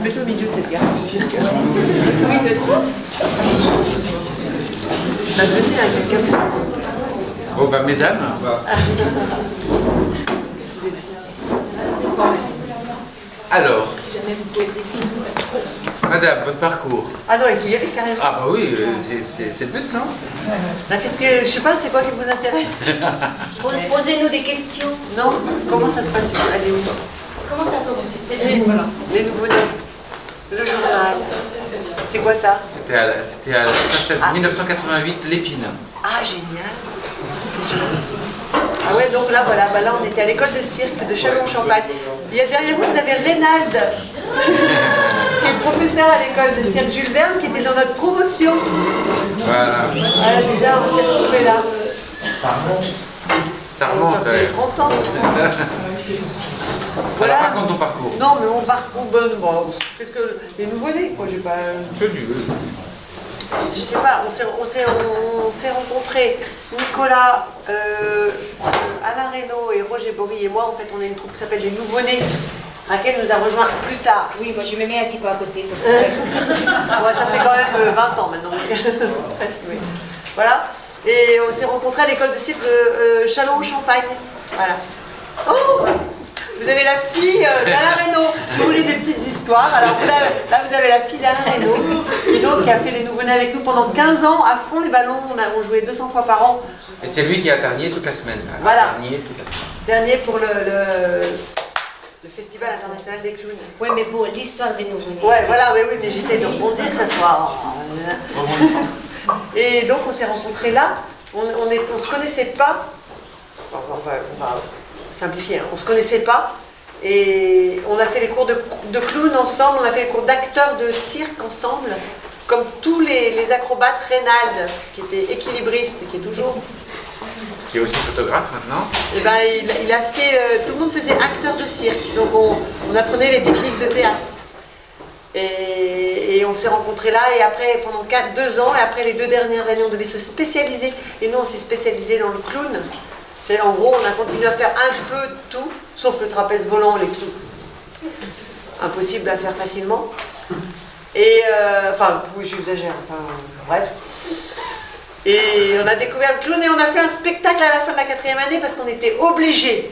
Mets-toi au milieu, peut-être, gars. On a donné à quelqu'un. Bon, ben, mesdames. Alors, Si jamais vous posez. madame, votre parcours. Ah non, il faut y aller carrément. Ah, bah oui, c'est le but, non? Là, qu'est-ce que. Je sais pas, c'est quoi qui vous intéresse? Posez-nous des questions. Non? Comment ça se passe? Allez où? Comment ça a commencé? C'est les voilà. Les nouveaux-nés. Le journal. C'est quoi ça? C'était à 1988, l'Épine. Ah, génial. Ah ouais, donc là, voilà, bah là, on était à l'école de cirque de Châlons-en-Champagne. Il y a derrière vous, vous avez Reynald, qui est professeur à l'école de cirque Jules Verne, qui était dans notre promotion. Voilà. Voilà, déjà, on s'est retrouvés là. Ça remonte. Ça fait 30 ans. Alors, raconte ton parcours. Non, mais mon parcours, bon, qu'est-ce que. Les nouveau-nés, quoi, j'ai pas. Je sais pas, on s'est rencontrés, Nicolas, Alain Reynaud et Roger Bory et moi, en fait, on est une troupe qui s'appelle les Nouveau-nés. Raquel nous a rejoints plus tard. Oui, moi je me mets un petit peu à côté comme ça. Ouais, ça fait quand même 20 ans maintenant. Presque, oui. Voilà. Et on s'est rencontrés à l'école de cirque de Châlons-en-Champagne. Voilà. Oh! Vous avez la fille d'Alain Reynaud. Si vous voulez des petites histoires, alors là vous avez la fille d'Alain Reynaud, et donc qui a fait les nouveau-nés avec nous pendant 15 ans, à fond les ballons, on jouait 200 fois par an. Et c'est lui qui a terniné toute la semaine. Voilà. Terniné toute la semaine. Dernier pour le Festival international des clowns. Oui, mais bon, l'histoire des nouveau-nés. Ouais, voilà, oui, mais j'essaie de rebondir que ça soit. Et donc on s'est rencontrés là, on se connaissait pas. On va simplifier, hein. On se connaissait pas. Et on a fait les cours de clown ensemble, on a fait les cours d'acteurs de cirque ensemble, comme tous les acrobates. Reynald, qui était équilibriste, qui est toujours. Qui est aussi photographe maintenant. Et ben il a fait. Tout le monde faisait acteur de cirque, donc on apprenait les techniques de théâtre. Et on s'est rencontrés là, et après, pendant 2 ans, et après les 2 dernières années, on devait se spécialiser. Et nous, on s'est spécialisé dans le clown. C'est en gros, on a continué à faire un peu de tout, sauf le trapèze volant, les trucs impossible à faire facilement. Et enfin, oui, j'exagère, enfin, bref. Et on a découvert le clown et on a fait un spectacle à la fin de la 4e année parce qu'on était obligés.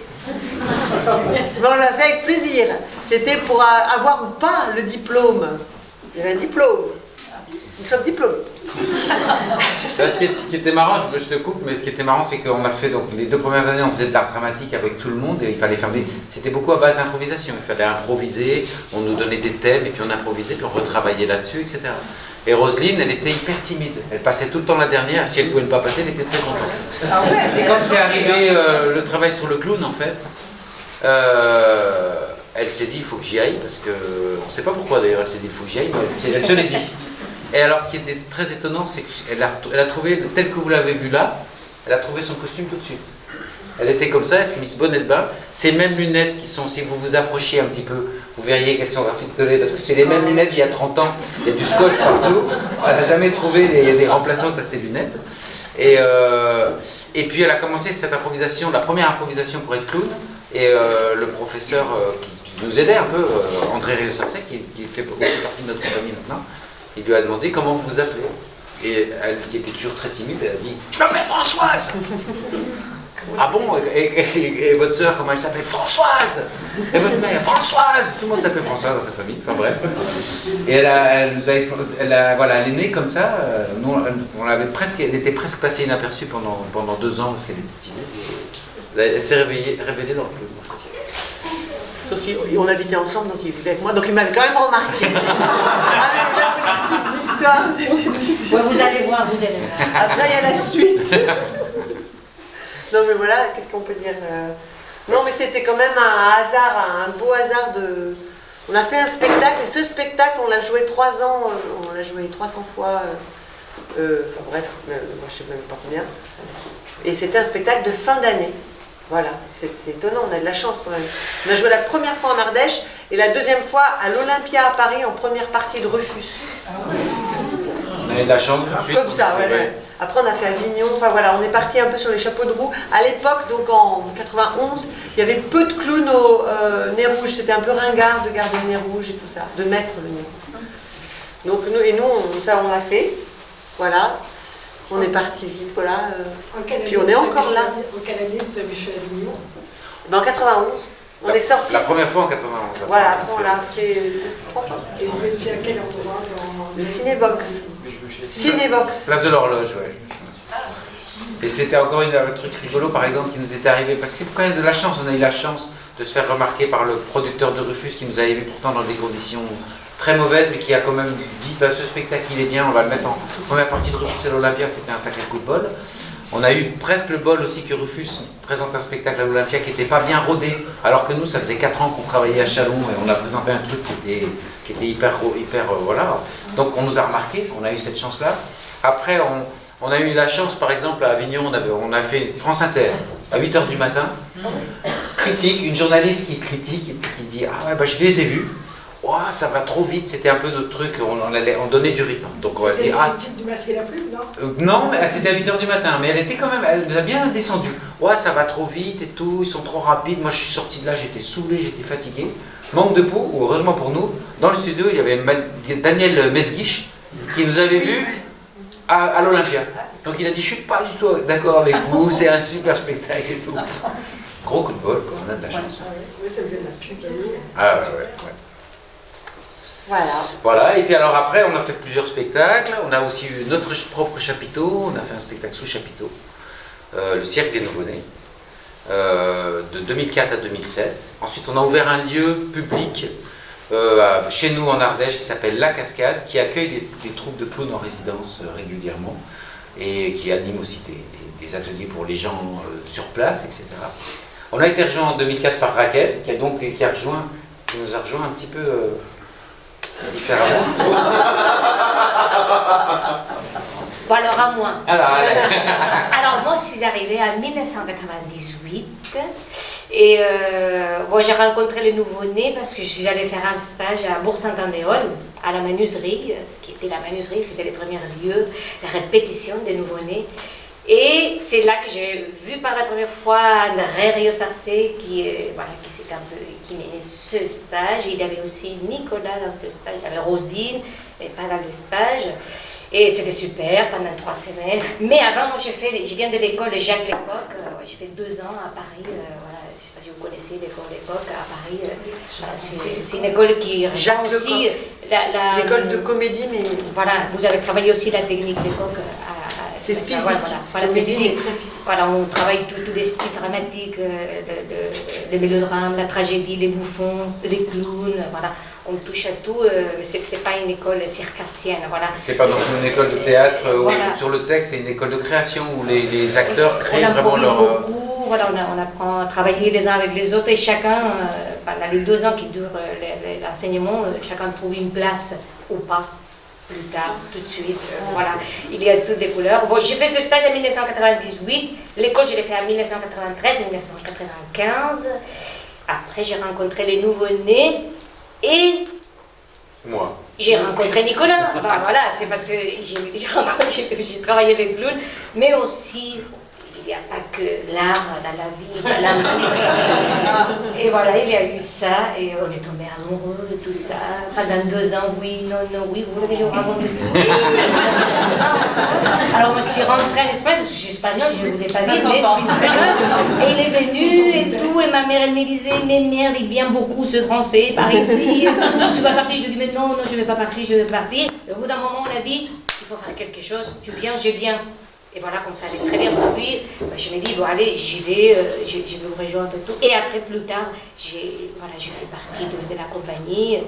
Mais on l'a fait avec plaisir. C'était pour avoir ou pas le diplôme. Il y avait un diplôme. Nous sommes diplômés. Là, ce qui était marrant, je te coupe, mais ce qui était marrant, c'est qu'on a fait, donc les 2 premières années, on faisait de l'art dramatique avec tout le monde et il fallait faire c'était beaucoup à base d'improvisation. Il fallait improviser, on nous donnait des thèmes et puis on improvisait, puis on retravaillait là-dessus, etc. Et Roselyne, elle était hyper timide. Elle passait tout le temps la dernière. Si elle ne pouvait pas passer, elle était très contente. Et quand c'est arrivé le travail sur le clown, en fait, elle s'est dit, il faut que j'y aille, parce que, on ne sait pas pourquoi d'ailleurs elle s'est dit, il faut que j'y aille, mais elle se l'est dit. Et alors ce qui était très étonnant, c'est qu'elle a trouvé, tel que vous l'avez vu là, elle a trouvé son costume tout de suite. Elle était comme ça, elle s'est mise bonnet de bain. Ces mêmes lunettes qui sont, si vous vous approchiez un petit peu, vous verriez qu'elles sont rafistolées, parce que c'est les mêmes lunettes d'il y a 30 ans. Il y a du scotch partout. Elle n'a jamais trouvé des remplaçantes à ces lunettes. Et puis elle a commencé cette improvisation, la première improvisation pour être clown. Et le professeur qui nous aidait un peu, André Réussarsec, qui fait aussi partie de notre compagnie maintenant, il lui a demandé comment vous vous appelez. Et elle, qui était toujours très timide, elle a dit « Je m'appelle Françoise !» Ah bon, et votre sœur, comment elle s'appelle? Françoise. Et votre mère? Françoise. Tout le monde s'appelle Françoise dans sa famille, enfin bref. Et voilà, elle est née comme ça. Nous, elle était presque passée inaperçue pendant 2 ans parce qu'elle était timide. Elle s'est révélée dans le club. Sauf qu'on habitait ensemble, donc il vivait avec moi, donc il m'avait quand même remarqué. Petite histoire. Ouais, vous allez voir, vous allez voir. Après, il y a la suite. Non, mais voilà, qu'est-ce qu'on peut dire Non, mais c'était quand même un hasard, un beau hasard de. On a fait un spectacle, et ce spectacle, on l'a joué 3 ans, on l'a joué 300 fois. Enfin bref, moi je sais même pas combien. Et c'était un spectacle de fin d'année. Voilà, c'est étonnant, on a de la chance quand même. On a joué la première fois en Ardèche et la 2e fois à l'Olympia à Paris en première partie de Rufus. a eu de la chance tout de suite. Comme ça, ouais. Après, on a fait Avignon. Enfin voilà, on est parti un peu sur les chapeaux de roue. À l'époque, donc en 91, il y avait peu de clowns au nez rouge. C'était un peu ringard de garder le nez rouge et tout ça, de mettre le nez rouge. Donc ça, on l'a fait. Voilà. On est parti vite, voilà. Puis on est encore là. En quelle année vous avez fait Avignon? En 91. On est sorti. La première fois en 91. Voilà, après on l'a fait 3 fois. Et vous étiez à quel endroit Le Cinévox. Cinévox. Place de l'Horloge, ouais. Et c'était encore un truc rigolo, par exemple, qui nous était arrivé, parce que c'est quand même de la chance, on a eu la chance de se faire remarquer par le producteur de Rufus, qui nous avait vu pourtant dans des conditions très mauvaises, mais qui a quand même dit, bah, ce spectacle il est bien, on va le mettre en première partie de Rufus et l'Olympia, c'était un sacré coup de bol. On a eu presque le bol aussi que Rufus présente un spectacle à l'Olympia qui n'était pas bien rodé, alors que nous, ça faisait 4 ans qu'on travaillait à Chalon et on a présenté un truc qui était hyper voilà. Donc on nous a remarqué, on a eu cette chance-là. Après, on a eu la chance, par exemple, à Avignon, on a fait France Inter à 8h du matin. Critique, une journaliste qui critique et puis qui dit « Ah ouais, bah, je les ai vus. Oh, ça va trop vite, c'était un peu notre truc, on donnait du rythme. » Donc on va dire, ah, le titre du Masque et la Plume, non non, mais c'était à 8h du matin, mais elle était quand même, elle nous a bien descendu. Ouais, ça va trop vite et tout, ils sont trop rapides. Moi, je suis sorti de là, j'étais saoulé, j'étais fatigué. Manque de peau, ou heureusement pour nous, dans le studio, il y avait Daniel Mesguich qui nous avait vus à l'Olympia. Donc il a dit, je suis pas du tout d'accord avec vous, c'est un super spectacle et tout. Gros coup de bol, quoi, on a de la chance. Oui, ça me fait la pub. Ah ouais. Voilà. Voilà, et puis alors après, on a fait plusieurs spectacles. On a aussi eu notre propre chapiteau. On a fait un spectacle sous chapiteau, le Cirque des Nouveau-Nés, de 2004 à 2007. Ensuite, on a ouvert un lieu public chez nous en Ardèche qui s'appelle La Cascade, qui accueille des troupes de clowns en résidence régulièrement et qui anime aussi des ateliers pour les gens sur place, etc. On a été rejoint en 2004 par Raquel, qui nous a rejoint un petit peu différemment. Bon, alors à moi. Alors, moi, je suis arrivée en 1998 et bon, j'ai rencontré les nouveau-nés parce que je suis allée faire un stage à Bourg-Saint-Andéol, à la menuiserie. Ce qui était la menuiserie, c'était les premiers lieux de répétition des nouveau-nés. Et c'est là que j'ai vu par la première fois André Rio-Sarcé qui menait ce stage. Il y avait aussi Nicolas dans ce stage, il y avait Roselyne, mais pas dans le stage. Et c'était super pendant 3 semaines. Mais avant, moi, je viens de l'école Jacques Lecoq. J'ai fait 2 ans à Paris. Voilà, je ne sais pas si vous connaissez l'école Lecoq à Paris. C'est une école qui rejoint aussi l'école de comédie, mais voilà, vous avez travaillé aussi la technique Lecoq. C'est physique. Voilà, c'est physique. Voilà, on travaille tous les styles dramatiques, les mélodrames, la tragédie, les bouffons, les clowns. Voilà, on touche à tout. C'est pas une école circassienne. Voilà. C'est pas non plus une école de théâtre où sur le texte, c'est une école de création où les acteurs créent vraiment leur. Beaucoup. Voilà, on apprend à travailler les uns avec les autres et chacun, pendant les 2 ans qui durent l'enseignement, chacun trouve une place ou pas. Plus tard, tout de suite, voilà, il y a toutes des couleurs. Bon, j'ai fait ce stage en 1998, l'école je l'ai fait en 1993 et 1995. Après j'ai rencontré les nouveau-nés et moi. J'ai rencontré Nicolas. Enfin, voilà, c'est parce que j'ai travaillé les clowns, mais aussi il n'y a pas que l'art dans la vie, il y a l'amour. Et voilà, il y a eu ça, et on est tombé amoureux de tout ça. Pendant 2 ans, oui, non, oui, vous voulez que je vous raconte tout. Alors, je suis rentrée en Espagne, parce que je suis espagnole, je ne vous ai pas dit, mais je suis espagnole. Et il est venu et tout, et ma mère, elle me disait, mais merde, il vient beaucoup ce français par ici. Tu vas partir? Je lui dis, mais non, je ne vais pas partir, je vais partir. Et au bout d'un moment, on a dit, il faut faire quelque chose, tu viens, je viens. Et voilà, comme ça allait très bien pour lui, je me dis, bon allez, j'y vais, je vais vous rejoindre et tout. Et après, plus tard, j'ai fait partie de la compagnie,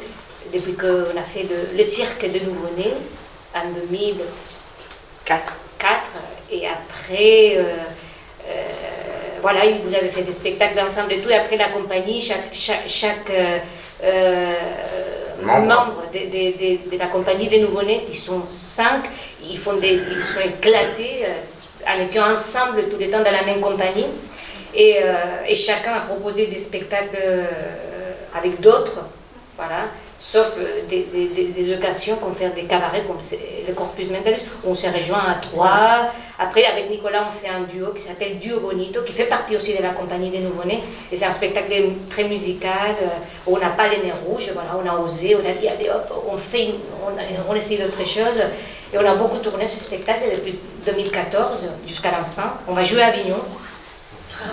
depuis qu'on a fait le cirque de nouveau-nés, en 2004. Et après, voilà, vous avez fait des spectacles ensemble et tout, et après la compagnie, chaque membres de la compagnie des nouveau-nés, qui sont 5, ils sont éclatés en étant ensemble tout le temps dans la même compagnie. Et chacun a proposé des spectacles avec d'autres. Voilà. sauf des occasions comme faire des cabarets comme le Corpus Mentalus, où on se rejoint à trois. Après, avec Nicolas, on fait un duo qui s'appelle Duo Bonito, qui fait partie aussi de la compagnie des Nouveau-Nés. Et c'est un spectacle très musical, où on n'a pas les nez rouges, voilà, on a osé, on a dit, allez hop, on essaye d'autres choses. Et on a beaucoup tourné ce spectacle depuis 2014 jusqu'à l'instant. On va jouer à Avignon.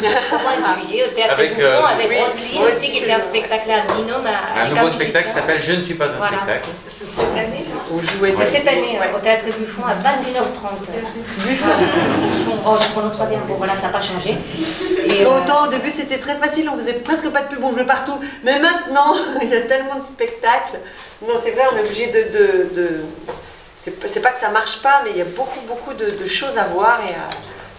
Au mois de juillet, au Théâtre Bouffon, avec Roselyne aussi, qui fait un spectacle à binôme. Un nouveau spectacle qui s'appelle Je ne suis pas un spectacle. C'est cette année, là. C'est cette année, au Théâtre Buffon, à 21h30. Buffon. Oh, je prononce pas bien, bon voilà, ça n'a pas changé. Et, autant au début c'était très facile, on faisait presque pas de pub, on jouait partout. Mais maintenant, il y a tellement de spectacles. Non, c'est vrai, on est obligé de... C'est pas que ça marche pas, mais il y a beaucoup de choses à voir.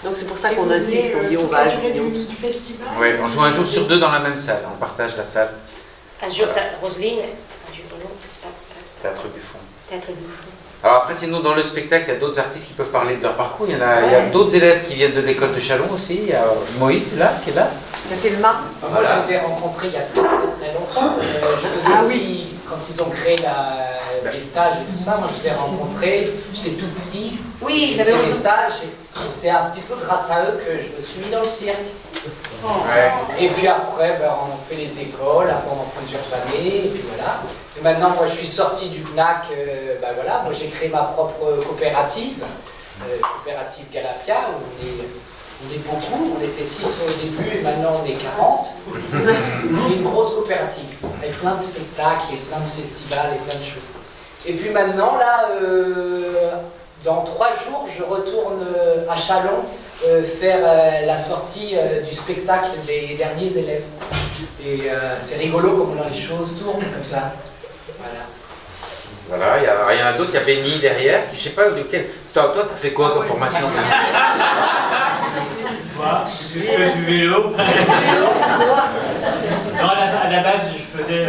Donc c'est pour ça qu'on insiste, on dit on va à Avignon. Du festival. Oui, on joue un jour sur deux dans la même salle, on partage la salle. un jour, Roselyne, un jour, Théâtre Buffon. Théâtre Buffon. Alors après, sinon, dans le spectacle, il y a d'autres artistes qui peuvent parler de leur parcours. Il y a d'autres élèves qui viennent de l'école de Chalon aussi. Il y a Moïse, là, qui est là. Il a fait le mât. Moi, je les ai rencontrés il y a très longtemps. Je faisais aussi, quand ils ont créé les stages et tout ça, moi, je les ai rencontrés, j'étais tout petit. Oui, il Ils avait avaient les 11 ans. stages. Et c'est un petit peu grâce à eux que je me suis mis dans le cirque. Ouais. Et puis après, on fait les écoles pendant plusieurs années, et puis voilà. Et maintenant, moi, je suis sorti du CNAC, voilà, moi, j'ai créé ma propre coopérative, coopérative Galapia, où on est beaucoup, on était 6 au début, et maintenant on est 40. C'est une grosse coopérative, avec plein de spectacles, et plein de festivals, et plein de choses. Et puis maintenant, là, dans 3 jours, je retourne à Chalon faire la sortie du spectacle des derniers élèves. Et c'est rigolo comment les choses tournent comme ça. Voilà. Voilà, il y en a d'autres, il y a Benny derrière. Je sais pas de quel. Toi, t'as fait quoi comme formation? Moi, je fais du vélo. Non, à la base, je faisais,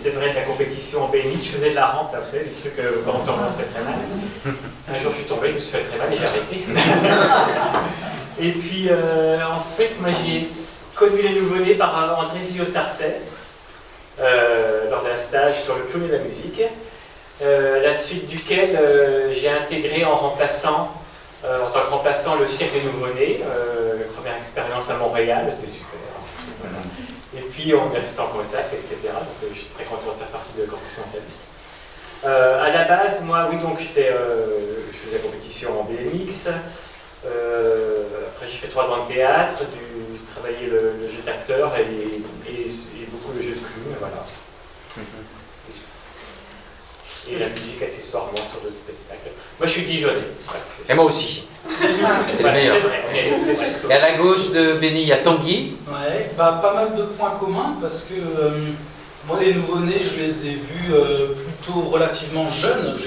c'est vrai, de la compétition en BMI, je faisais de la rampe, là, vous savez, des trucs quand on tombe, on se fait très mal. Un jour, je suis tombé, je me suis fait très mal et j'ai arrêté. Et puis, en fait, moi, j'ai connu les nouveau-nés par André Villot-Sarcey, lors d'un stage sur le clown et la musique. La suite duquel j'ai intégré en remplaçant, en tant que remplaçant, le cirque des nouveau-nés, première expérience à Montréal, c'était super. Voilà. Et puis on est resté en contact, etc. Donc je suis très content de faire partie de la Corporation Mentalus. À la base, moi, oui, donc je faisais la compétition en BMX. Après j'ai fait 3 ans de théâtre, j'ai travaillé le jeu d'acteur et beaucoup le jeu de clown, voilà. Et la musique accessoirement sur d'autres spectacles. Moi je suis dijonnais. Et moi aussi. C'est le meilleur. C'est vrai, mais c'est Et à la gauche de Benny, il y a Tanguy. Ouais, pas mal de points communs parce que moi les nouveau-nés je les ai vus plutôt relativement jeunes.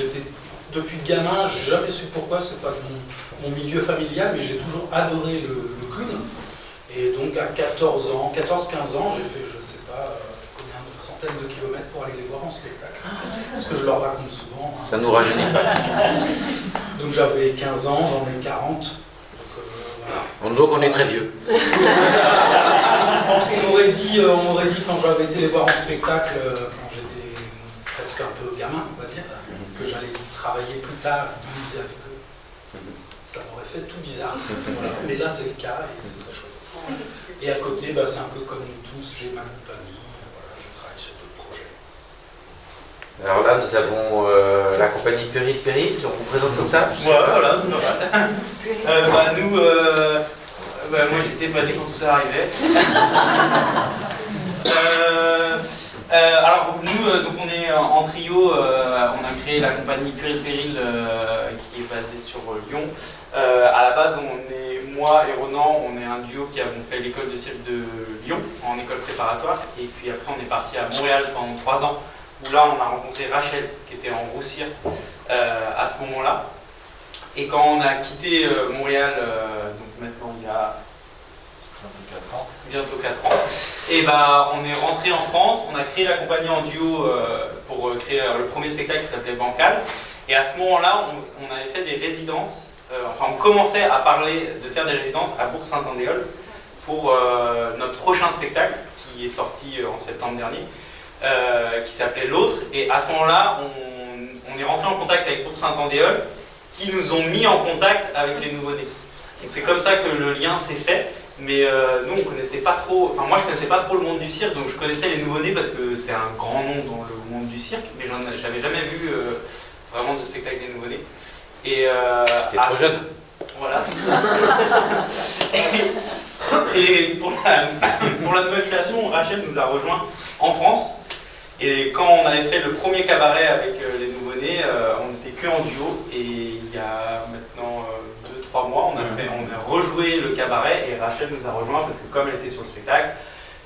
Depuis gamin, j'ai jamais su pourquoi, c'est pas mon milieu familial, mais j'ai toujours adoré le clown. Et donc à 14 ans, 14-15 ans, j'ai fait je sais pas combien de centaines de kilomètres pour aller les voir en spectacle. Parce que je leur raconte souvent. Ça nous rajeunit pas. Donc j'avais 15 ans, j'en ai 40. Voilà. Donc on est très vieux. Je pense qu'on m'aurait dit quand j'avais été les voir en spectacle, quand j'étais presque un peu gamin, on va dire, que j'allais travailler plus tard, musiser avec eux. Ça m'aurait fait tout bizarre. Voilà. Mais là c'est le cas et c'est très chouette. Et à côté, c'est un peu comme nous tous, j'ai ma compagnie, voilà, je travaille sur d'autres projets. Alors là, nous avons la compagnie Péril Péril, on vous présente comme ça. Ouais, voilà, c'est pas mal. Nous, moi j'étais dès quand tout ça arrivait. Alors nous, donc on est en trio, on a créé la compagnie Péril Péril qui est basée sur Lyon. À la base, moi et Ronan, on est un duo qui avons fait l'école de cirque de Lyon en école préparatoire. Et puis après, on est parti à Montréal pendant 3 ans. Où là on a rencontré Rachel qui était en gros cirque à ce moment-là. Et quand on a quitté Montréal, donc maintenant il y a bientôt 4 ans, et on est rentré en France, on a créé la compagnie en duo pour créer le premier spectacle qui s'appelait Bancal. Et à ce moment-là, on avait fait des résidences, on commençait à parler de faire des résidences à Bourg-Saint-Andéol pour notre prochain spectacle qui est sorti en septembre dernier. qui s'appelait L'Autre. Et à ce moment-là, on est rentré en contact avec Bourg-Saint-Andéol, qui nous ont mis en contact avec les nouveau-nés. Donc c'est comme ça que le lien s'est fait. Mais nous, on connaissait pas trop, enfin moi je connaissais pas trop le monde du cirque, donc je connaissais les nouveau-nés parce que c'est un grand nom dans le monde du cirque, mais j'avais jamais vu vraiment de spectacle des nouveau-nés. Et t'es trop jeune. Voilà. Et pour la nouvelle création, Rachel nous a rejoints en France. Et quand on avait fait le premier cabaret avec les nouveau-nés, on n'était que en duo. Et il y a maintenant 2-3 mois, on a rejoué le cabaret et Rachel nous a rejoints parce que comme elle était sur le spectacle,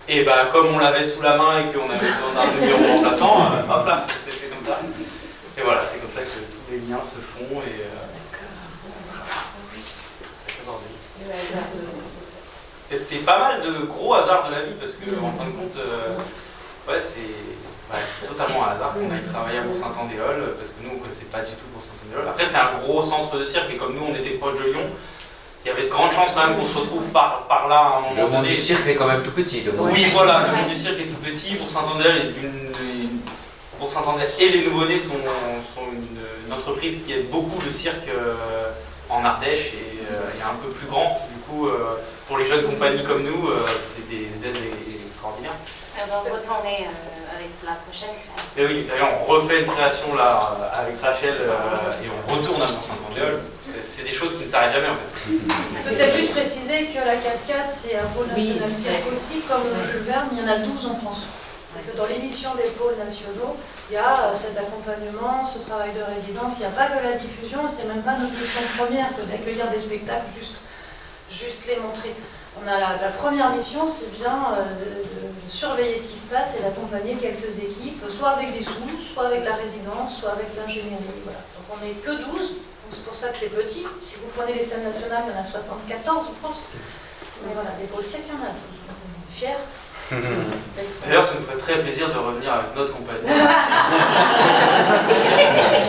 et bah comme on l'avait sous la main et qu'on avait besoin d'un numéro remplaçant, hop là, ça s'est fait comme ça. Et voilà, c'est comme ça que tous les liens se font et c'est bordel. Et c'est pas mal de gros hasards de la vie parce que en fin de compte, ouais, c'est totalement un hasard qu'on aille travailler à Bourg-Saint-Andéol parce que nous on connaissait pas du tout Bourg-Saint-Andéol. Après c'est un gros centre de cirque et comme nous on était proche de Lyon, il y avait de grandes chances quand même qu'on se retrouve par là à un moment donné. Le monde du cirque est quand même tout petit. Oui voilà, le monde du cirque est tout petit, Bourg-Saint-Andéol et les nouveau-nés sont une entreprise qui aide beaucoup le cirque en Ardèche et un peu plus grand. Du coup, pour les jeunes compagnies comme nous, c'est des aides extraordinaires. On va retourner avec la prochaine création. Et oui, d'ailleurs, on refait une création là avec Rachel et on retourne à Bourg-Saint-Andéol. C'est des choses qui ne s'arrêtent jamais en fait. Peut-être juste préciser que la cascade, c'est un pôle national cirque aussi, comme Jules Verne, il y en a 12 en France. Donc, dans l'émission des pôles nationaux, il y a cet accompagnement, ce travail de résidence, il n'y a pas que la diffusion, c'est même pas notre mission première que d'accueillir des spectacles, juste les montrer. On a la première mission, c'est bien de surveiller ce qui se passe et d'accompagner quelques équipes, soit avec des sous, soit avec la résidence, soit avec l'ingénierie. Voilà. Donc on n'est que 12, c'est pour ça que c'est petit. Si vous prenez les scènes nationales, il y en a 74 en France. Mais voilà, des gros siècles, il y en a 12. Donc on est fiers. D'ailleurs, ça nous ferait très plaisir de revenir avec notre compagnie.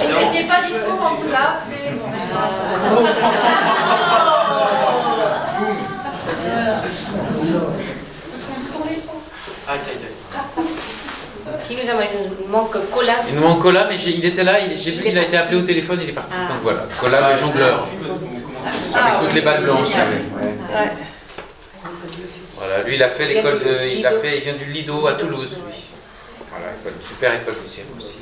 Vous n'étiez pas dispo quand on vous a appelé. Qui nous a il nous manque Cola. Il nous manque Cola, mais il était là, j'ai vu qu'il a été appelé au téléphone, il est parti. Donc voilà, Cola le jongleur. Avec toutes les balles blanches. Ouais. Voilà, lui il a fait l'école de. Il vient du Lido à Toulouse, lui. Voilà, une super école du cirque aussi.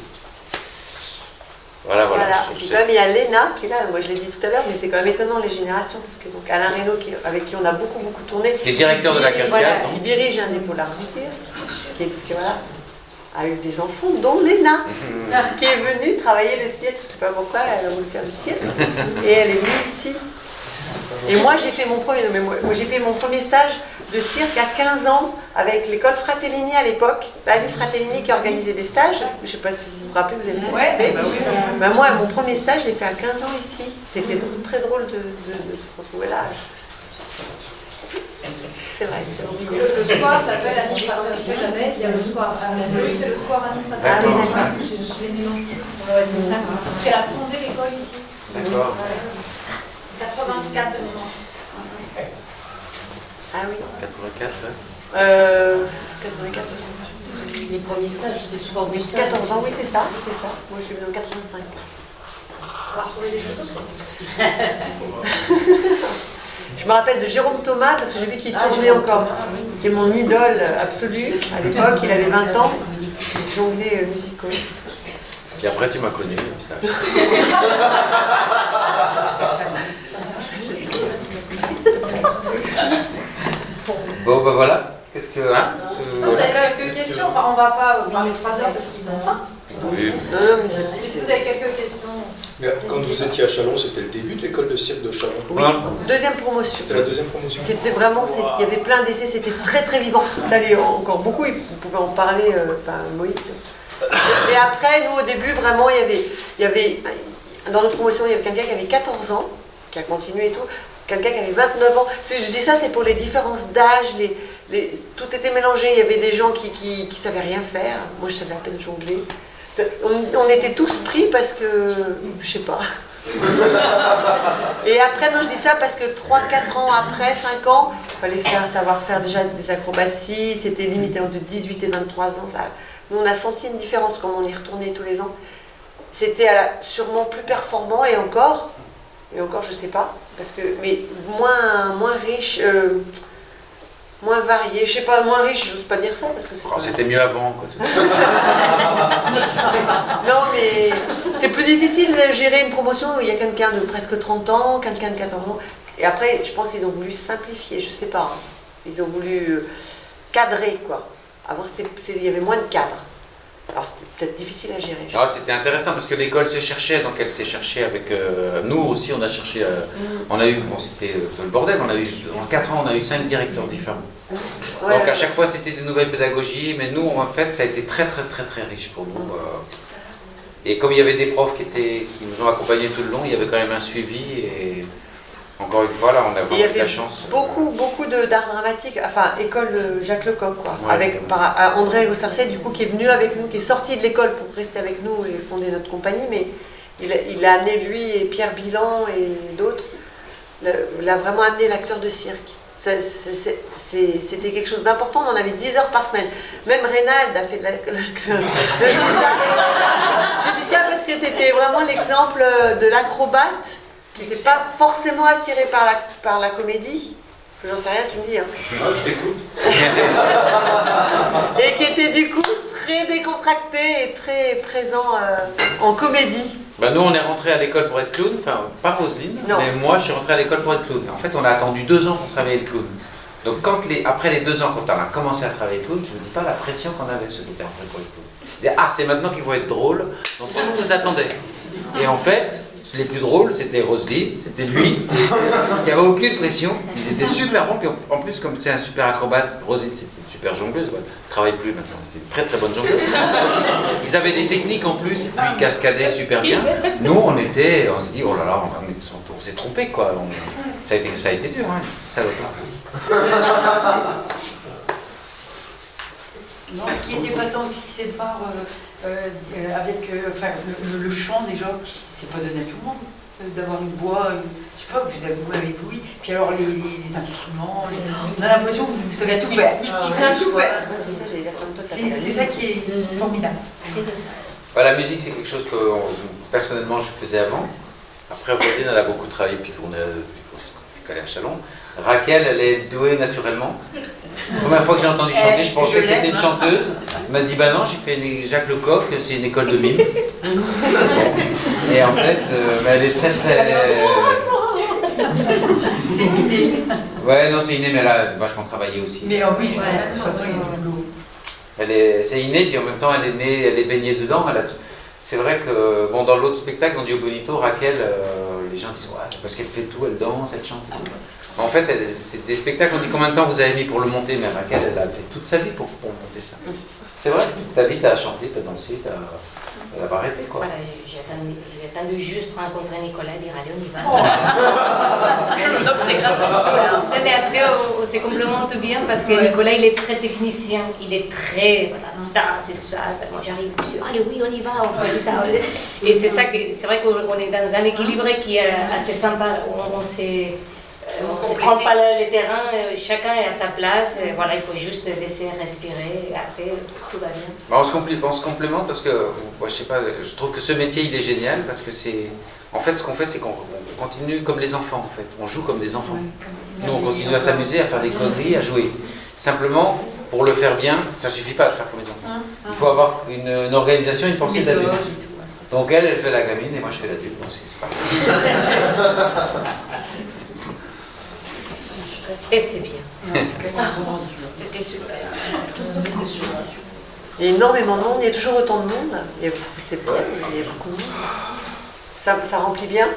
Voilà. Et puis quand même il y a Léna qui est là, moi je l'ai dit tout à l'heure, mais c'est quand même étonnant les générations, parce que donc Alain Reynaud, avec qui on a beaucoup tourné, qui est directeur de la cascade, qui dirige un des polars du cirque, qui a eu des enfants, dont Léna, qui est venue travailler le cirque, je ne sais pas pourquoi, elle a voulu faire du cirque, et elle est venue ici. Et moi j'ai fait mon premier stage de cirque à 15 ans avec l'école Fratellini à l'époque, Annie Fratellini qui organisait des stages, je ne sais pas si vous vous rappelez, vous avez fait. Moi mon premier stage je l'ai fait à 15 ans ici, c'était très drôle de se retrouver là. C'est vrai, j'ai oublié. Le square s'appelle Annie Fratellini, je sais jamais, il y a le square à la rue, c'est le square Annie Fratellini. Ah oui, d'accord. Je les mélange. Ouais, c'est ça. Elle a fondé l'école ici. D'accord. 84 de mémoire. Ah oui. 84, 84. Les premiers stages, c'était souvent des stages. 14 ans, oui, c'est ça. Moi, je suis venue en 85. On va retrouver les photos. Je me rappelle de Jérôme Thomas, parce que j'ai vu qu'il tournait encore. C'était mon idole absolue. À l'époque, il avait 20 ans. Il jonglait musical. Puis après, tu m'as connu, ça. Bon, bah voilà. Qu'est-ce que. Hein, Vous avez quelques questions, enfin on va pas parler 3 heures parce qu'ils ont faim. Oui. Non, mais c'est. Mais si vous avez quelques questions. Mais quand vous étiez à Châlons, c'était le début de l'école de cirque de Châlons. Oui, deuxième promotion. C'était la deuxième promotion. C'était vraiment, il y avait plein d'essais, c'était très vivant. Ça allait encore beaucoup, vous pouvez en parler, Moïse. Et après, nous au début, vraiment, il y avait dans notre promotion, il y avait quelqu'un qui avait 14 ans, qui a continué et tout, quelqu'un qui avait 29 ans. Je dis ça, c'est pour les différences d'âge, tout était mélangé. Il y avait des gens qui savaient rien faire. Moi, je savais à peine jongler. On était tous pris parce que, je sais pas. Et après, non, je dis ça parce que 3-4 ans après, 5 ans, il fallait savoir faire déjà des acrobaties. C'était limité entre 18 et 23 ans. Nous, on a senti une différence quand on y retournait tous les ans. C'était sûrement plus performant et encore, je sais pas, mais moins riche, moins varié. Je sais pas, moins riche, j'ose pas dire ça parce que c'était mieux avant, quoi. Non, mais c'est plus difficile de gérer une promotion où il y a quelqu'un de presque 30 ans, quelqu'un de 14 ans. Et après, je pense qu'ils ont voulu simplifier, je sais pas. Ils ont voulu cadrer, quoi. Avant, il y avait moins de cadres. Alors, c'était peut-être difficile à gérer. C'était intéressant parce que l'école se cherchait, donc elle s'est cherchée avec nous aussi. On a cherché. On a eu, c'était le bordel. En 4 ans, on a eu 5 directeurs différents. Donc à chaque fois, c'était des nouvelles pédagogies, mais nous, en fait, ça a été très riche pour nous. Et comme il y avait des profs qui nous ont accompagnés tout le long, il y avait quand même un suivi. Et encore une fois, là, on a vraiment eu de la chance. Beaucoup d'art dramatique, enfin, école Jacques Lecoq, quoi. Ouais. Avec André Gossarcet, du coup, qui est venu avec nous, qui est sorti de l'école pour rester avec nous et fonder notre compagnie, mais il a amené, lui et Pierre Bilan et d'autres, il a vraiment amené l'acteur de cirque. C'était quelque chose d'important, on en avait 10 heures par semaine. Même Reynald a fait de la... Je dis ça parce que c'était vraiment l'exemple de l'acrobate qui n'était pas forcément attiré par la comédie. J'en sais rien, tu me dis. Hein. Je t'écoute. Et qui était du coup très décontracté et très présent en comédie. Nous, on est rentré à l'école pour être clown, enfin, pas Roselyne, mais moi, je suis rentré à l'école pour être clown. En fait, on a attendu 2 ans pour travailler le clown. Donc, après les 2 ans, quand on a commencé à travailler le clown, je ne vous dis pas la pression qu'on avait, ceux qui étaient rentrés pour être clown. C'est maintenant qu'ils vont être drôles, donc tout le monde nous attendait. Et en fait, les plus drôles, c'était Roselyne, c'était lui, qui n'avait aucune pression. Ils étaient super bons, puis en plus, comme c'est un super acrobate, Roselyne, c'était une super jongleuse, elle ne travaille plus maintenant, c'est une très bonne jongleuse. Ils avaient des techniques en plus, et puis ils cascadaient super bien. Nous, on se dit, oh là là, on s'est trompé, quoi. Ça a été dur, hein, salopard. Non, ce qui était patent aussi, c'est de voir avec le chant déjà, c'est pas donné à tout le monde, d'avoir une voix, je sais pas, vous avez avec Louis, puis alors les instruments, on a l'impression que vous savez tout faire. C'est ça qui est formidable. La musique, c'est quelque chose que personnellement je faisais avant. Après, Roselyne, elle a beaucoup travaillé depuis qu'elle est à Chalon. Raquel, elle est douée naturellement. La première fois que j'ai entendu chanter, je pensais que c'était une chanteuse. Elle m'a dit, bah non, j'ai fait Jacques Lecoq, c'est une école de mime. Et en fait, elle est très... C'est inné. Ouais, non, c'est inné, mais elle a vachement travaillé aussi. Mais oui, de toute façon, il y a du boulot. C'est inné, puis en même temps, elle est née, elle est baignée dedans. C'est vrai que, dans l'autre spectacle, dans Dio Bonito, Raquel, les gens disent, ouais, parce qu'elle fait tout, elle danse, elle chante. En fait, c'est des spectacles, on dit combien de temps vous avez mis pour le monter, mais Raquel, elle a fait toute sa vie pour monter ça. C'est vrai, ta vie, t'as chanté, t'as dansé, elle n'a pas arrêté, quoi. Voilà, j'ai attendu juste rencontrer Nicolas et dire, allez, on y va. Donc c'est grâce à Nicolas. Mais après, on se complémente bien parce que Nicolas, il est très technicien, il est très, c'est ça, moi j'arrive, allez, oui, on y va, on fait tout ça. Et c'est ça que, c'est vrai qu'on est dans un équilibre qui est assez sympa, on ne prend pas les terrains, chacun est à sa place, voilà, il faut juste laisser respirer et après tout va bien. On se complémente parce que, je sais pas, je trouve que ce métier il est génial parce que en fait ce qu'on fait c'est qu'on continue comme les enfants en fait, on joue comme des enfants. Nous on continue à s'amuser, à faire des conneries, à jouer. Simplement, pour le faire bien, ça suffit pas de faire comme les enfants. Il faut avoir une organisation, une pensée d'adulte. Donc elle fait la gamine et moi je fais l'adulte, donc c'est pas Et c'est bien. C'était super. Il y a énormément de monde, il y a toujours autant de monde. C'était bien, il y a beaucoup de monde. Ça remplit bien.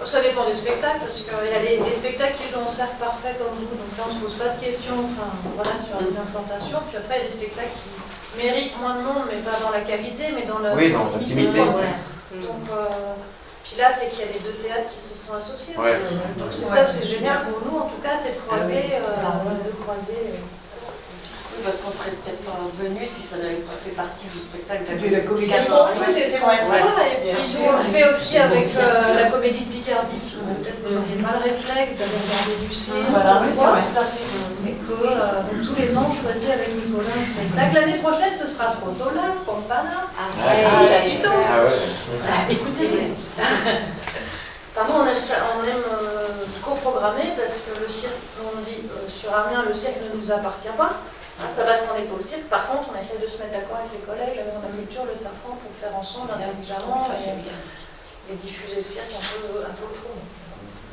Ça dépend des spectacles, parce qu'il y a des spectacles qui jouent en cercle parfait comme vous, donc là on ne se pose pas de questions sur les implantations. Puis après, il y a des spectacles qui méritent moins de monde, mais pas dans la qualité, mais dans la l'intimité. Donc, puis là, c'est qu'il y a les 2 théâtres qui se sont associés. Ouais. Donc c'est ça, c'est génial pour nous, en tout cas, c'est de croiser, Parce qu'on serait peut-être pas venu si ça n'avait pas fait partie du spectacle de la En communication. plus, c'est vrai. Et puis on le fait aussi avec la comédie de Picardie. Peut-être que vous aviez mal réflexe d'aller regarder du cinéma. Voilà, c'est vrai. que donc, tous les ans, on choisit avec Nicolas un spectacle. L'année prochaine, ce sera Trottola, Campana. Écoutez, enfin, nous, on aime coprogrammer parce que le cirque, on dit sur Amiens, le cirque ne nous appartient pas. C'est pas parce qu'on n'est pas au cirque. Par contre, on essaie de se mettre d'accord avec les collègues, la Maison de la Culture, le Safran, pour faire ensemble intelligemment et diffuser le cirque un peu autour.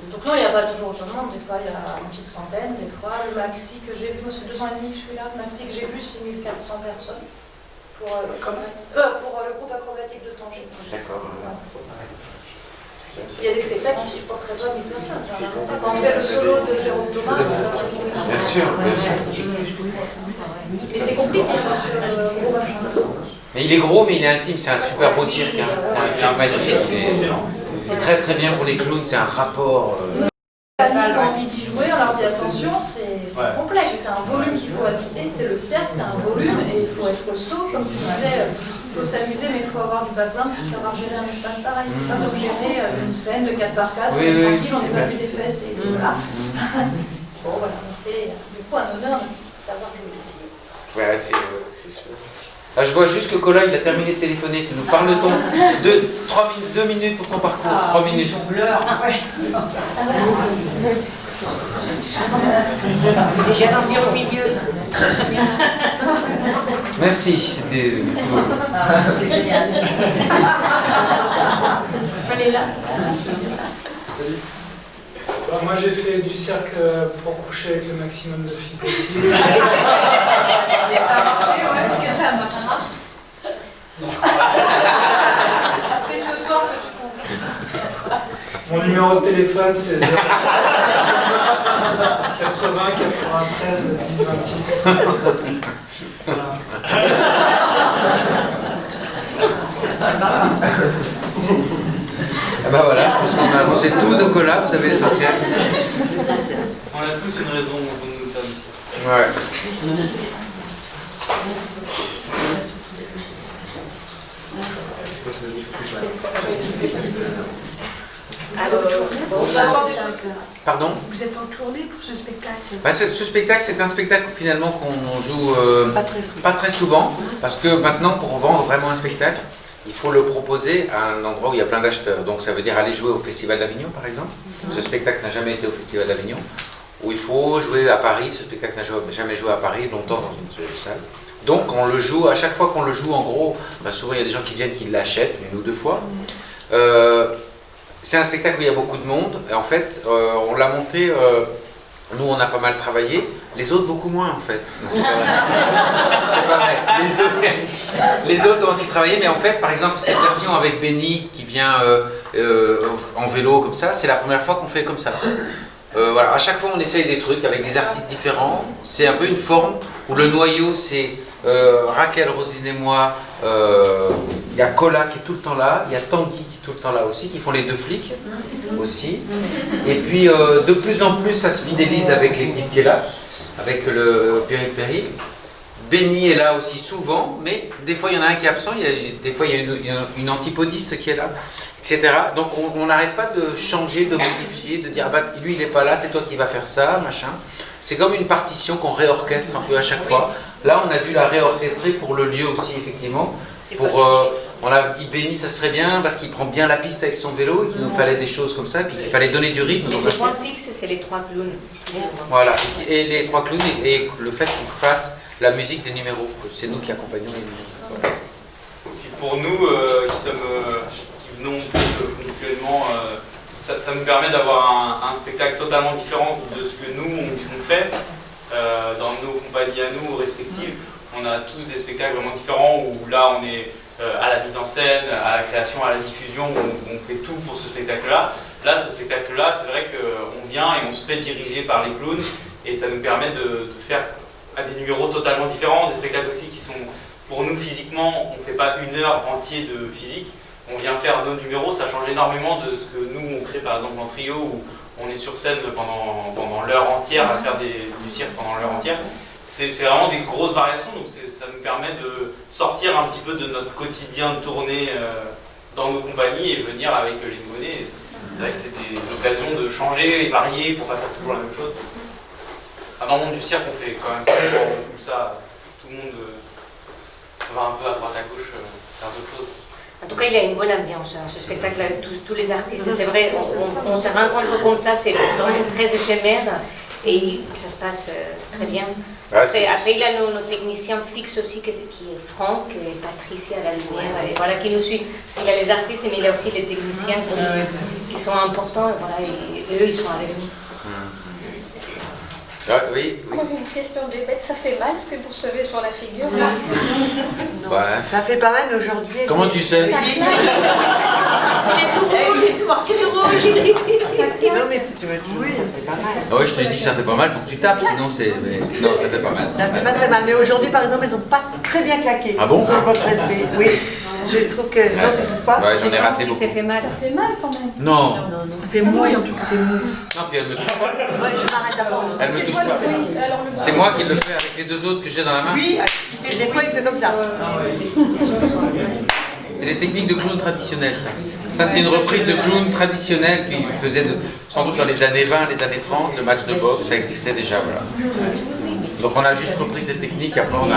Donc non, il n'y a pas toujours autant de monde. Des fois, il y a une petite centaine. Des fois, le maxi que j'ai vu, moi, ça fait 2 ans et demi que je suis là. Le maxi que j'ai vu, c'est 1400 personnes. Pour le groupe acrobatique de Tanger. D'accord. Il y a des spectacles qui supportent très bien 1000 personnes. Quand on fait le solo de Jérôme Thomas, bien sûr, bien sûr. Et c'est compliqué parce que le gros machin. Mais il est gros, mais il est intime. C'est un super beau cirque. C'est un cirque magnifique. C'est très très bien pour les clowns. C'est un rapport. Les familles ont envie d'y jouer, on leur dit attention, c'est complexe, c'est un volume qu'il faut habiter, c'est le cercle, c'est un volume et il faut être costaud, comme tu disais, il faut s'amuser mais il faut avoir du background pour savoir gérer un espace pareil. C'est pas comme gérer une scène de 4x4, on est tranquille, on n'est pas vu des fesses et voilà. Bon voilà, mais c'est du coup un honneur de savoir jouer ici. Ouais, c'est sûr. Ah, je vois juste que Colin, il a terminé de téléphoner. Tu nous parles de ton 2 minutes pour ton parcours. 3 minutes. Déjà dansé au milieu. Merci, c'était génial. Fallait là. Moi j'ai fait du cirque pour coucher avec le maximum de filles possible. Est-ce que ça marche? C'est ce soir que tu comptes. Mon numéro de téléphone c'est 06 80 93 10 26. Voilà. Ah bah voilà, parce qu'on sait tout de Colin, vous savez l'essentiel. On a tous une raison pour nous faire du cirque. Ouais. Pardon ? Vous êtes en tournée pour ce spectacle? Bah, ce spectacle, c'est un spectacle finalement qu'on joue pas très souvent, parce que maintenant, pour vendre vraiment un spectacle, il faut le proposer à un endroit où il y a plein d'acheteurs. Donc ça veut dire aller jouer au Festival d'Avignon, par exemple. Ce spectacle n'a jamais été au Festival d'Avignon. Où il faut jouer à Paris. Ce spectacle n'a jamais joué à Paris, longtemps dans une seule salle. Donc on le joue, à chaque fois qu'on le joue, en gros, bah, souvent il y a des gens qui viennent, qui l'achètent 1 ou 2 fois. C'est un spectacle où il y a beaucoup de monde. Et en fait, on l'a monté, nous on a pas mal travaillé, les autres beaucoup moins en fait. Non, c'est pas vrai. C'est pas vrai. Les autres ont aussi travaillé, mais en fait, par exemple, cette version avec Benny qui vient en vélo comme ça, c'est la première fois qu'on fait comme ça. Voilà, à chaque fois on essaye des trucs avec des artistes différents. C'est un peu une forme où le noyau c'est Raquel, Rosine et moi. Il y a Cola qui est tout le temps là, il y a Tanguy qui est tout le temps là aussi, qui font les 2 flics aussi. Et puis de plus en plus ça se fidélise avec l'équipe qui est là, avec le Péril. Benny est là aussi souvent, mais des fois il y en a un qui est absent, des fois il y a une antipodiste qui est là, etc. Donc on n'arrête pas de changer, de modifier, de dire ah bah, lui il n'est pas là, c'est toi qui vas faire ça, machin. C'est comme une partition qu'on réorchestre un peu à chaque fois. Là on a dû la réorchestrer pour le lieu aussi effectivement. On a dit Benny ça serait bien parce qu'il prend bien la piste avec son vélo et qu'il nous fallait des choses comme ça, puis il fallait donner du rythme. Les points fixes c'est les 3 clowns. Voilà, et les 3 clowns et le fait qu'on fasse la musique des numéros, c'est nous qui accompagnons les musiques. Et pour nous qui venons ponctuellement, ça nous permet d'avoir un spectacle totalement différent de ce que nous on fait dans nos compagnies à nous respectives. On a tous des spectacles vraiment différents où là on est à la mise en scène, à la création, à la diffusion, on fait tout pour ce spectacle-là. Là, ce spectacle-là, c'est vrai qu'on vient et on se fait diriger par les clowns et ça nous permet de faire des numéros totalement différents, des spectacles aussi qui sont, pour nous physiquement, on ne fait pas 1 heure entière de physique, on vient faire nos numéros, ça change énormément de ce que nous on crée par exemple en trio où on est sur scène pendant l'heure entière à faire du cirque pendant l'heure entière. C'est vraiment des grosses variations, donc ça nous permet de sortir un petit peu de notre quotidien de tournée dans nos compagnies et venir avec les nouveau-nés. C'est vrai que c'est des occasions de changer et varier pour pas faire toujours la même chose. dans le monde du cirque, on fait quand même souvent comme ça. Tout le monde va un peu à droite à gauche faire d'autres choses. En tout cas, il y a une bonne ambiance, hein, ce spectacle avec tous les artistes. Et c'est vrai, on se rencontre comme ça, c'est très éphémère et ça se passe très bien. Après, il y a nos techniciens fixes aussi, qui est Franck et Patricia à la lumière, et voilà, qui nous suivent. Parce qu'il y a les artistes, mais il y a aussi les techniciens qui sont importants, et, voilà, et eux, ils sont avec nous. Ah, oui, oui. Moi j'ai une question de bête, ça fait mal ce que vous recevez sur la figure? Non, Ouais. ça fait pas mal, mais aujourd'hui... Comment tu sais? Il est tout marqué de rouge. Ça claque. Non, mais tu vois, ça fait pas mal. Oui, je te dis ça fait pas mal pour que tu tapes, sinon c'est... mais non, ça fait pas mal. Ça fait pas très mal, mais aujourd'hui, par exemple, elles ont pas très bien claqué. Ah bon? Sur votre respect, oui. Je trouve que... Non, tu trouves pas? Ouais, j'en ai raté beaucoup. Ça fait mal. Ça fait mal quand même. Non. Non, c'est mou, en tout cas. C'est mou. Non, puis elle me touche pas. Ouais, je m'arrête d'abord. Elle me touche pas. C'est moi qui le fais avec les deux autres que j'ai dans la main. Oui, des fois, il fait comme ça. C'est les techniques de clown traditionnels, ça. Ça, c'est une reprise de clown traditionnel qu'il faisait sans doute dans les années 20, les années 30, le match de boxe, ça existait déjà, voilà. Donc on a juste repris cette technique, après on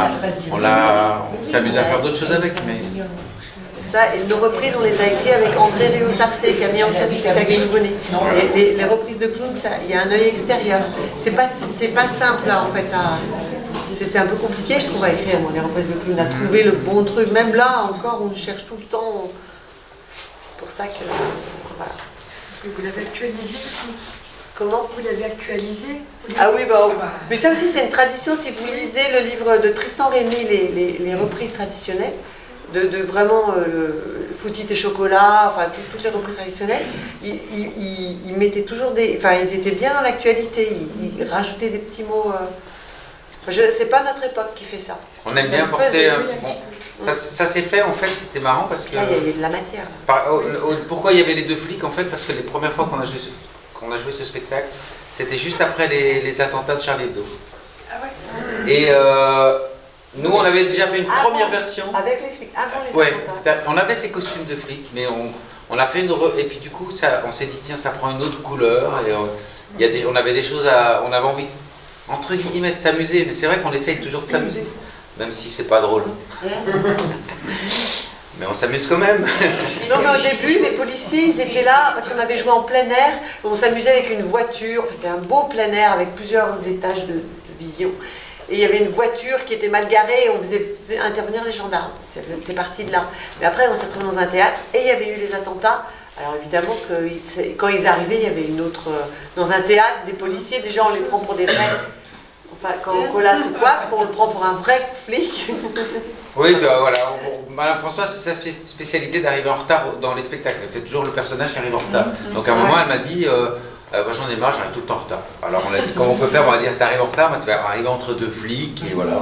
s'est amusé à faire d'autres choses avec, mais... Ça, et nos reprises, on les a écrites avec André Réau-Sarcé, qui a mis en scène Spectacle Nouveau-Né. Les reprises de clown, il y a un œil extérieur. C'est pas simple, là, en fait. C'est un peu compliqué, je trouve, à écrire, les reprises de clown, à trouver le bon truc. Même là, encore, on cherche tout le temps. Pour ça que... Voilà. Est-ce que vous l'avez actualisé aussi? Comment? Vous l'avez actualisé? Ah oui, mais ça aussi, c'est une tradition. Si vous lisez le livre de Tristan Rémy, les reprises traditionnelles, de vraiment le Foutit et Chocolat, enfin toutes les reprises traditionnelles, ils mettaient toujours des... Enfin, ils étaient bien dans l'actualité, ils rajoutaient des petits mots... c'est pas notre époque qui fait ça. On aime bien porter... Ça s'est fait, en fait, c'était marrant parce que... Là, il y a de la matière. Pourquoi il y avait les deux flics, en fait? Parce que les premières fois qu'on a joué ce spectacle, c'était juste après les attentats de Charlie Hebdo. Ah ouais. Et... nous, on avait déjà fait une première version. Avec les flics, avant les attentats. On avait ces costumes de flics, mais on a fait une... Et puis du coup, on s'est dit, tiens, ça prend une autre couleur. Et on avait des choses on avait envie, entre guillemets, de s'amuser. Mais c'est vrai qu'on essaye toujours de s'amuser, même si c'est pas drôle. Mais on s'amuse quand même. Non, mais au début, les policiers, ils étaient là parce qu'on avait joué en plein air. On s'amusait avec une voiture. Enfin, c'était un beau plein air avec plusieurs étages de vision. Et il y avait une voiture qui était mal garée et on faisait intervenir les gendarmes. C'est parti de là. Mais après, on s'est retrouvé dans un théâtre et il y avait eu les attentats. Alors évidemment, quand ils arrivaient, il y avait une autre... Dans un théâtre, des policiers, déjà on les prend pour des vrais... Enfin, quand Colas se coiffe, on le prend pour un vrai flic. Oui, ben voilà. Madame Françoise, c'est sa spécialité d'arriver en retard dans les spectacles. Elle fait toujours le personnage qui arrive en retard. Donc à un moment, elle m'a dit... moi j'en ai marre, j'arrive tout le temps en retard. Alors on a dit comment on peut faire, on va dire t'arrives en retard, tu vas arriver entre deux flics et voilà.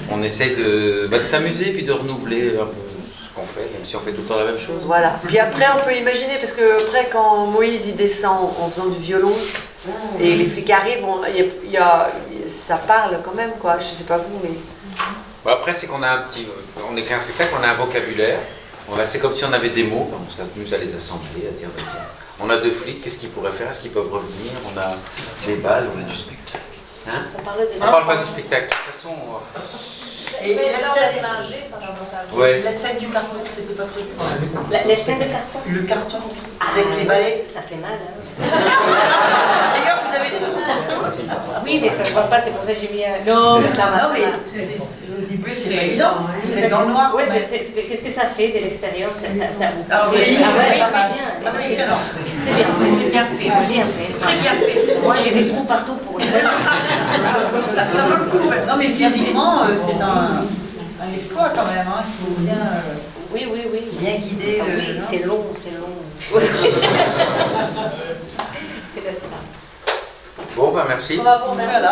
On essaie de s'amuser puis de renouveler un peu ce qu'on fait, même si on fait tout le temps la même chose. Voilà. Puis après on peut imaginer, parce que après quand Moïse il descend en faisant du violon et les flics arrivent, ça parle quand même quoi, je sais pas vous mais... Bon, après c'est qu'on a on écrit un spectacle, on a un vocabulaire, c'est comme si on avait des mots, on s'amuse à les assembler, à dire tiens. On a deux flics, qu'est-ce qu'ils pourraient faire? Est-ce qu'ils peuvent revenir? On a des balles, on a du spectacle. Hein? On parle pas du spectacle, de toute façon... Et la scène émergée, La scène du carton, c'était pas prévu. La scène de carton? Le carton avec les balais. Ça fait mal, hein. D'ailleurs, vous avez des trous partout. Oui, mais ça se voit pas, c'est pour ça que j'ai mis un... Non, mais ça va. Non, mais au début, c'est pas évident. C'est dans le noir. Ouais, qu'est-ce que ça fait de l'extérieur? Ça oui, pas bien. C'est bien fait. Très bien fait. Moi, j'ai des trous partout pour les ça vaut le coup. Non, mais physiquement, c'est un exploit quand même. Il faut bien, bien guider. Oui, c'est long. Bon, ben merci. On va vous remercier.